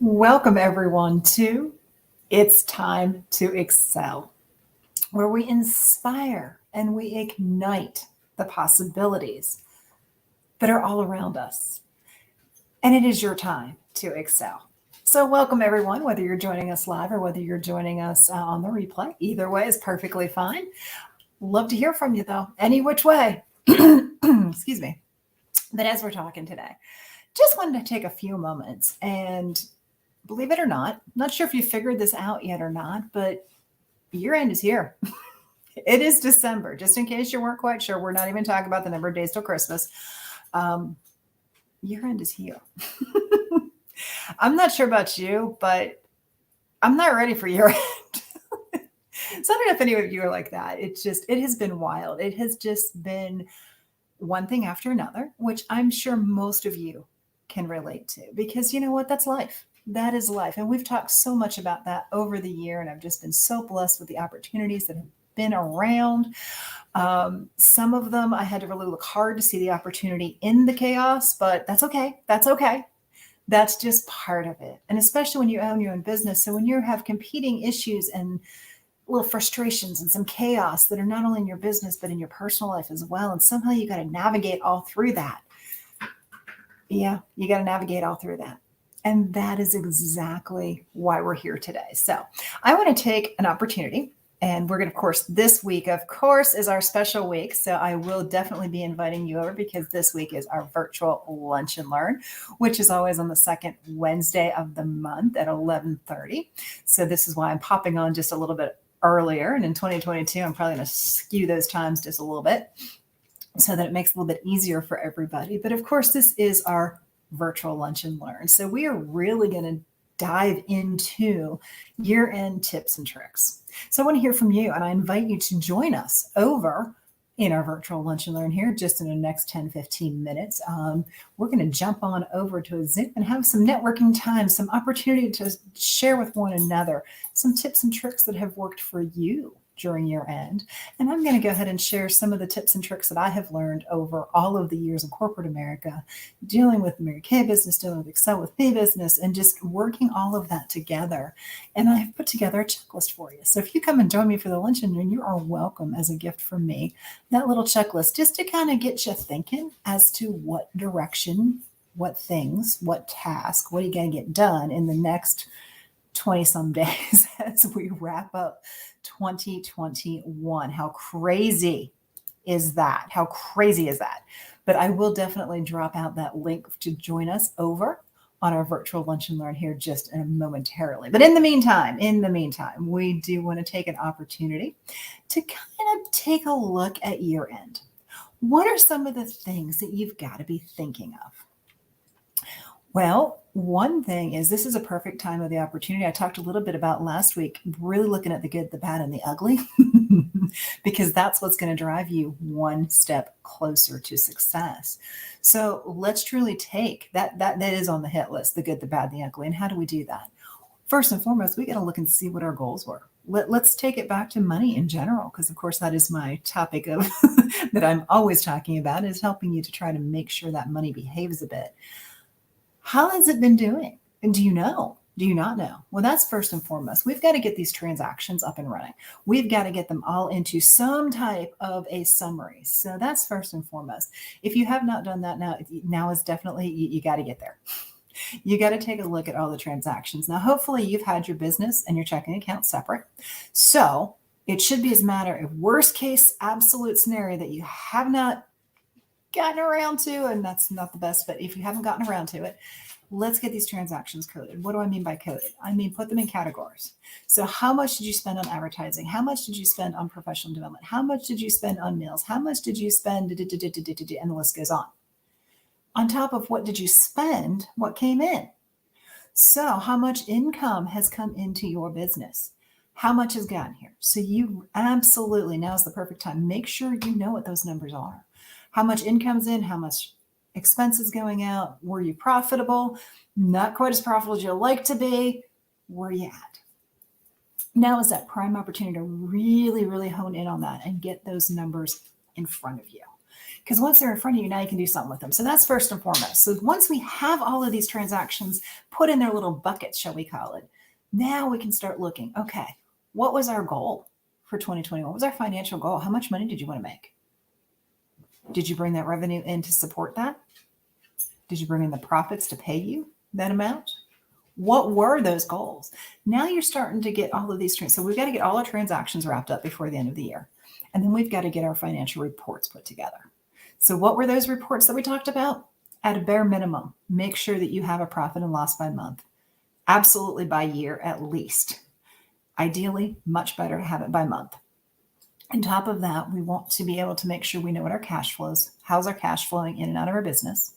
Welcome, everyone, to It's Time to Excel, where we inspire and we ignite the possibilities that are all around us. And it is your time to excel. So, welcome, everyone, whether you're joining us live or whether you're joining us on the replay. Either way is perfectly fine. Love to hear from you, though, any which way. Excuse me. But as we're talking today, just wanted to take a few moments and believe it or not sure if you figured this out yet or not, but year end is here. It is December. Just in case you weren't quite sure, we're not even talking about the number of days till Christmas. Year end is here. I'm not sure about you, but I'm not ready for year end. So I don't know if any of you are like that. It has been wild. It has just been one thing after another, which I'm sure most of you can relate to because you know what? That's life. That is life. And we've talked so much about that over the year. And I've just been so blessed with the opportunities that have been around. Some of them I had to really look hard to see the opportunity in the chaos, but that's okay. That's okay. That's just part of it. And especially when you own your own business. So when you have competing issues and little frustrations and some chaos that are not only in your business, but in your personal life as well. And somehow you got to navigate all through that. Yeah, you got to navigate all through that. And that is exactly why we're here today. So I want to take an opportunity, and we're going to, of course, this week, of course, is our special week. So I will definitely be inviting you over because this week is our virtual Lunch and Learn, which is always on the second Wednesday of the month at 11:30. So this is why I'm popping on just a little bit earlier. And in 2022, I'm probably going to skew those times just a little bit so that it makes it a little bit easier for everybody. But of course, this is our virtual Lunch and Learn. So we are really going to dive into year-end tips and tricks. So I want to hear from you, and I invite you to join us over in our virtual Lunch and Learn here just in the next 10, 15 minutes. We're going to jump on over to a Zoom and have some networking time, some opportunity to share with one another some tips and tricks that have worked for you during year end. And I'm going to go ahead and share some of the tips and tricks that I have learned over all of the years in corporate America, dealing with Mary Kay business, dealing with Excel with Me business, and just working all of that together. And I've put together a checklist for you. So if you come and join me for the lunch and learn, you are welcome as a gift from me. That little checklist just to kind of get you thinking as to what direction, what things, what task, what are you going to get done in the next 20 some days as we wrap up 2021. How crazy is that? How crazy is that? But I will definitely drop out that link to join us over on our virtual Lunch and Learn here just in a momentarily. But in the meantime, we do want to take an opportunity to kind of take a look at year end. What are some of the things that you've got to be thinking of? Well, one thing is this is a perfect time of the opportunity. I talked a little bit about last week, really looking at the good, the bad, and the ugly, because that's what's going to drive you one step closer to success. So let's truly take that is on the hit list, the good, the bad, the ugly. And how do we do that? First and foremost, we got to look and see what our goals were. Let's take it back to money in general, because of course that is my topic of that I'm always talking about, is helping you to try to make sure that money behaves a bit. How has it been doing? And do you know? Do you not know? Well, that's first and foremost. We've got to get these transactions up and running. We've got to get them all into some type of a summary. So that's first and foremost. If you have not done that now is definitely, you got to get there. You got to take a look at all the transactions. Now, hopefully you've had your business and your checking account separate. So it should be as a matter of worst case, absolute scenario that you have not gotten around to, and that's not the best, but if you haven't gotten around to it, let's get these transactions coded. What do I mean by coded? I mean, put them in categories. So how much did you spend on advertising? How much did you spend on professional development? How much did you spend on meals? How much did you spend? And the list goes on. On top of what did you spend, what came in? So how much income has come into your business? How much has gotten here? So you absolutely, now is the perfect time. Make sure you know what those numbers are. How much income's in, how much expenses going out, were you profitable? Not quite as profitable as you'd like to be. Where are you at? Now is that prime opportunity to really, really hone in on that and get those numbers in front of you. Because once they're in front of you, now you can do something with them. So that's first and foremost. So once we have all of these transactions put in their little buckets, shall we call it, now we can start looking, okay, what was our goal for 2021? What was our financial goal? How much money did you want to make? Did you bring that revenue in to support that? Did you bring in the profits to pay you that amount? What were those goals? Now you're starting to get all of these. So we've got to get all our transactions wrapped up before the end of the year. And then we've got to get our financial reports put together. So what were those reports that we talked about? At a bare minimum, make sure that you have a profit and loss by month. Absolutely by year at least. Ideally, much better to have it by month. On top of that, we want to be able to make sure we know what our cash flows, how's our cash flowing in and out of our business.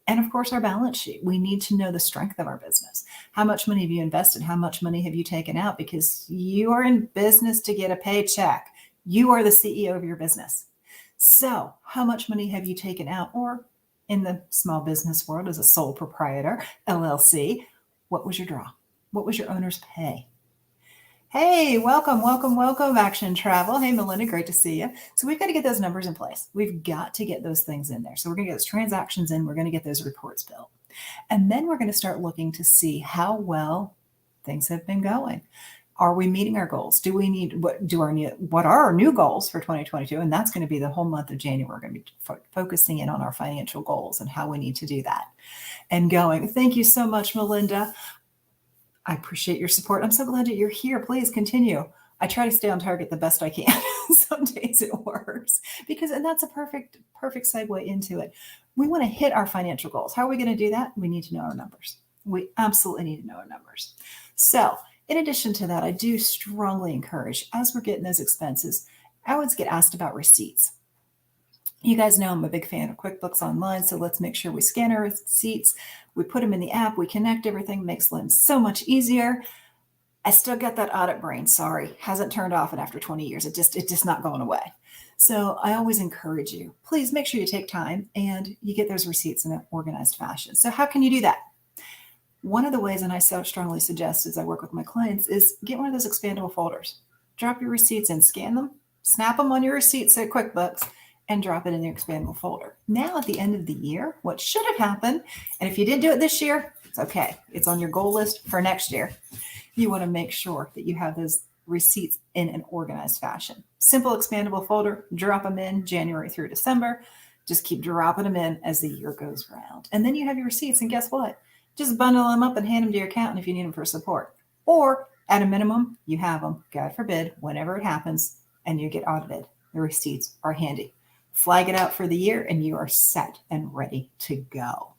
And of course, our balance sheet. We need to know the strength of our business. How much money have you invested? How much money have you taken out? Because you are in business to get a paycheck. You are the CEO of your business. So how much money have you taken out? Or in the small business world, as a sole proprietor, LLC, what was your draw? What was your owner's pay? Hey, welcome, Action Travel. Hey, Melinda, great to see you. So we've got to get those numbers in place. We've got to get those things in there. So we're going to get those transactions in. We're going to get those reports built. And then we're going to start looking to see how well things have been going. Are we meeting our goals? Do we need, what are our new goals for 2022? And that's going to be the whole month of January. We're going to be focusing in on our financial goals and how we need to do that and going. Thank you so much, Melinda. I appreciate your support. I'm so glad that you're here. Please continue. I try to stay on target the best I can. Some days it works and that's a perfect segue into it. We want to hit our financial goals. How are we going to do that? We need to know our numbers. We absolutely need to know our numbers. So in addition to that, I do strongly encourage, as we're getting those expenses, I always get asked about receipts. You guys know I'm a big fan of QuickBooks Online, so let's make sure we scan our receipts, we put them in the app, we connect everything, makes Lynn so much easier. I still got that audit brain, sorry, hasn't turned off, and after 20 years, it's just not going away. So I always encourage you, please make sure you take time and you get those receipts in an organized fashion. So how can you do that? One of the ways, and I so strongly suggest as I work with my clients, is get one of those expandable folders. Drop your receipts in, scan them, snap them on your receipts at QuickBooks, and drop it in the expandable folder. Now at the end of the year, what should have happened, and if you didn't do it this year, it's okay. It's on your goal list for next year. You want to make sure that you have those receipts in an organized fashion. Simple expandable folder, drop them in January through December. Just keep dropping them in as the year goes around. And then you have your receipts, and guess what? Just bundle them up and hand them to your accountant if you need them for support. Or at a minimum, you have them, God forbid, whenever it happens and you get audited. The receipts are handy. Flag it out for the year and you are set and ready to go.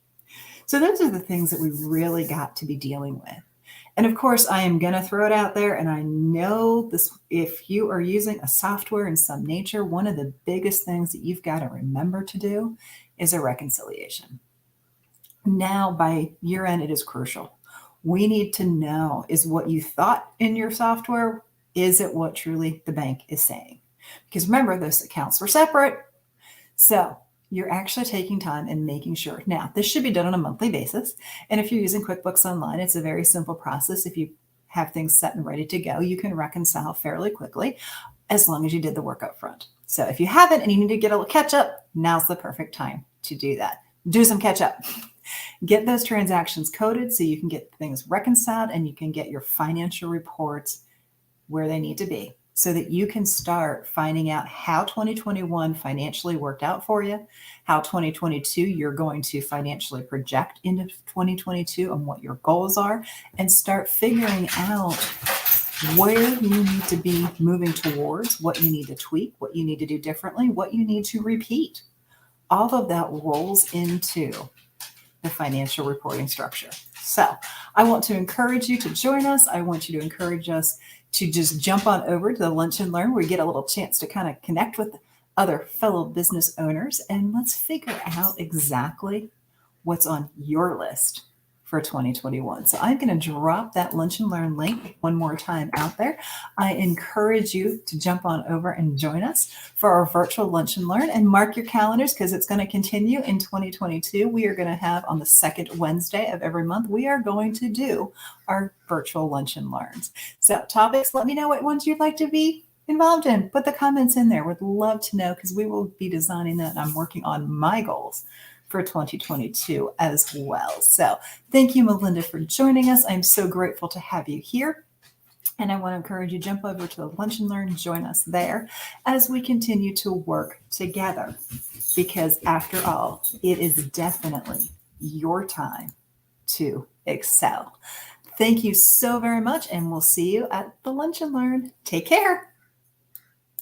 So those are the things that we really got to be dealing with. And of course, I am going to throw it out there. And I know this, if you are using a software in some nature, one of the biggest things that you've got to remember to do is a reconciliation. Now by year end, it is crucial. We need to know, is what you thought in your software, is it what truly the bank is saying? Because remember, those accounts were separate. So you're actually taking time and making sure. Now, this should be done on a monthly basis. And if you're using QuickBooks Online, it's a very simple process. If you have things set and ready to go, you can reconcile fairly quickly as long as you did the work up front. So if you haven't and you need to get a little catch up, now's the perfect time to do that. Do some catch up. Get those transactions coded so you can get things reconciled and you can get your financial reports where they need to be, so that you can start finding out how 2021 financially worked out for you, how 2022 you're going to financially project into 2022 and what your goals are, and start figuring out where you need to be moving towards, what you need to tweak, what you need to do differently, what you need to repeat. All of that rolls into the financial reporting structure. So I want to encourage you to join us. I want you to encourage us to just jump on over to the Lunch and Learn, where you get a little chance to kind of connect with other fellow business owners, and let's figure out exactly what's on your list for 2021. So I'm going to drop that Lunch and Learn link one more time out there. I encourage you to jump on over and join us for our virtual Lunch and Learn, and mark your calendars because it's going to continue in 2022. We are going to have on the second Wednesday of every month, we are going to do our virtual Lunch and Learns. So topics, let me know what ones you'd like to be involved in. Put the comments in there. Would love to know because we will be designing that. And I'm working on my goals for 2022 as well. So thank you, Melinda, for joining us. I'm so grateful to have you here. And I want to encourage you to jump over to the Lunch and Learn, join us there as we continue to work together. Because after all, it is definitely your time to excel. Thank you so very much, and we'll see you at the Lunch and Learn. Take care.